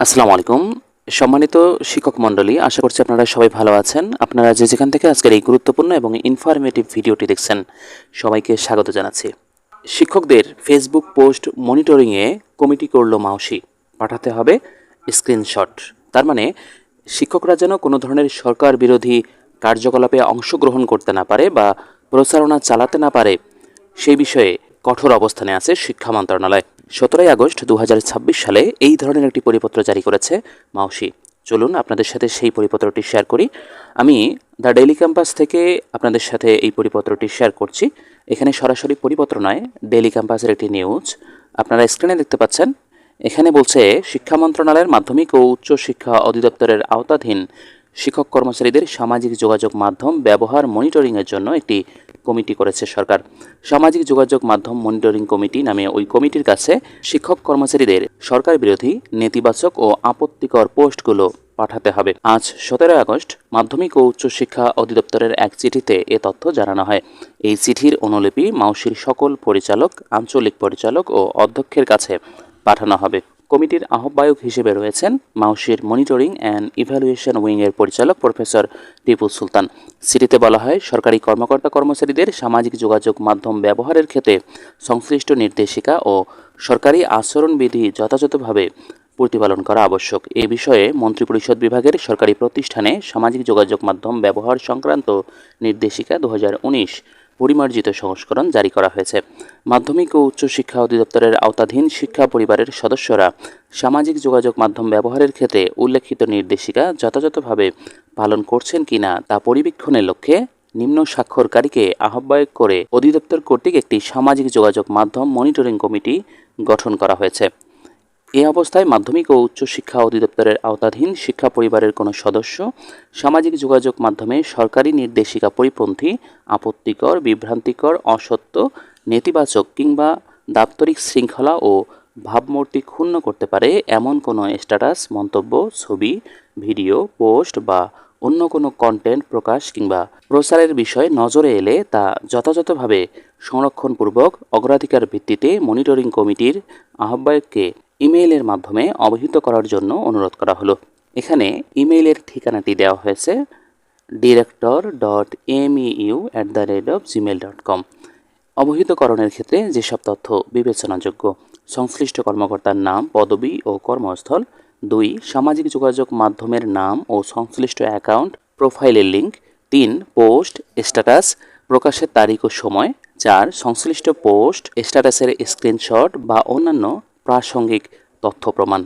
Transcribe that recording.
আসসালামু আলাইকুম। সম্মানিত শিক্ষক মণ্ডলী, আশা করছি আপনারা সবাই ভালো আছেন। আপনারা যে যেখান থেকে আজকের এই গুরুত্বপূর্ণ এবং ইনফরমেটিভ ভিডিওটি দেখছেন, সবাইকে স্বাগত জানাচ্ছি। শিক্ষকদের ফেসবুক পোস্ট মনিটরিংয়ে কমিটি করল মাউসি, পাঠাতে হবে স্ক্রিনশট। তার মানে শিক্ষকরা যেন কোনো ধরনের সরকার বিরোধী কার্যকলাপে অংশগ্রহণ করতে না পারে বা প্রচারণা চালাতে না পারে, সেই বিষয়ে কঠোর অবস্থানে আছে শিক্ষা মন্ত্রণালয়। 17ই আগস্ট 2026 সালে এই ধরনের একটি পরিপত্র জারি করেছে মাউসি। চলুন আপনাদের সাথে সেই পরিপত্রটি শেয়ার করি। আমি দ্য ডেইলি ক্যাম্পাস থেকে আপনাদের সাথে এই পরিপত্রটি শেয়ার করছি। এখানে সরাসরি পরিপত্র নয়, ডেইলি ক্যাম্পাসের একটি নিউজ আপনারা স্ক্রিনে দেখতে পাচ্ছেন। এখানে বলছে, শিক্ষা মন্ত্রণালয়ের মাধ্যমিক ও উচ্চ শিক্ষা অধিদপ্তরের আওতাধীন শিক্ষক কর্মচারীদের সামাজিক যোগাযোগ মাধ্যম ব্যবহার মনিটরিংয়ের জন্য একটি কমিটি করেছে সরকার। সামাজিক যোগাযোগ মাধ্যম মনিটরিং কমিটি নামে ওই কমিটির কাছে শিক্ষক কর্মচারীদের সরকার বিরোধী নেতিবাচক ও আপত্তিকর পোস্টগুলো পাঠাতে হবে। আজ 17 আগস্ট মাধ্যমিক ও উচ্চ শিক্ষা অধিদপ্তরের এক চিঠিতে এ তথ্য জানানো হয়। এই চিঠির অনুলিপি মাউসির সকল পরিচালক, আঞ্চলিক পরিচালক ও অধ্যক্ষের কাছে পাঠানো হবে। কমিটির আহ্বায়ক হিসেবে রয়েছেন মাউসির মনিটরিং অ্যান্ড ইভ্যালুয়েশন উইংয়ের পরিচালক প্রফেসর টিপু সুলতান। চিঠিতে বলা হয়, সরকারি কর্মকর্তা কর্মচারীদের সামাজিক যোগাযোগ মাধ্যম ব্যবহারের ক্ষেত্রে সংশ্লিষ্ট নির্দেশিকা ও সরকারি আচরণবিধি যথাযথভাবে প্রতিপালন করা আবশ্যক। এ বিষয়ে মন্ত্রিপরিষদ বিভাগের সরকারি প্রতিষ্ঠানে সামাজিক যোগাযোগ মাধ্যম ব্যবহার সংক্রান্ত নির্দেশিকা 2019 পরিমার্জিত সংস্করণ জারি করা হয়েছে। মাধ্যমিক ও উচ্চ শিক্ষা অধিদপ্তরের আওতাধীন শিক্ষা পরিবারের সদস্যরা সামাজিক যোগাযোগ মাধ্যম ব্যবহারের ক্ষেত্রে উল্লেখিত নির্দেশিকা যথাযথভাবে পালন করছেন কিনা তা পরিবীক্ষণের লক্ষ্যে নিম্ন স্বাক্ষরকারীকে আহ্বায়ক করে অধিদপ্তর কর্তৃক একটি সামাজিক যোগাযোগ মাধ্যম মনিটরিং কমিটি গঠন করা হয়েছে। এ অবস্থায় মাধ্যমিক ও উচ্চ শিক্ষা অধিদপ্তরের আওতাধীন শিক্ষা পরিবারের কোনো সদস্য সামাজিক যোগাযোগ মাধ্যমে সরকারি নির্দেশিকা পরিপন্থী, আপত্তিকর, বিভ্রান্তিকর, অসত্য, নেতিবাচক কিংবা দাপ্তরিক শৃঙ্খলা ও ভাবমূর্তি ক্ষুণ্ণ করতে পারে এমন কোনো স্ট্যাটাস, মন্তব্য, ছবি, ভিডিও, পোস্ট বা অন্য কোনো কন্টেন্ট প্রকাশ কিংবা প্রচারের বিষয় নজরে এলে তা যথাযথভাবে সংরক্ষণপূর্বক অগ্রাধিকার ভিত্তিতে মনিটরিং কমিটির আহ্বায়ককে ইমেইলের মাধ্যমে অবহিত করার জন্য অনুরোধ করা হলো। এখানে ইমেইলের ঠিকানাটি দেওয়া হয়েছে director.meu@gmail.com। অবহিতকরণের ক্ষেত্রে যেসব তথ্য বিবেচনাযোগ্য: সংশ্লিষ্ট কর্মকর্তার নাম, পদবি ও কর্মস্থল। 2. সামাজিক যোগাযোগ মাধ্যমের নাম ও সংশ্লিষ্ট অ্যাকাউন্ট প্রোফাইলের লিঙ্ক। 3. পোস্ট স্ট্যাটাস প্রকাশের তারিখ ও সময়। 4. সংশ্লিষ্ট পোস্ট স্ট্যাটাসের স্ক্রিনশট বা অন্যান্য প্রাসঙ্গিক তথ্য প্রমাণ।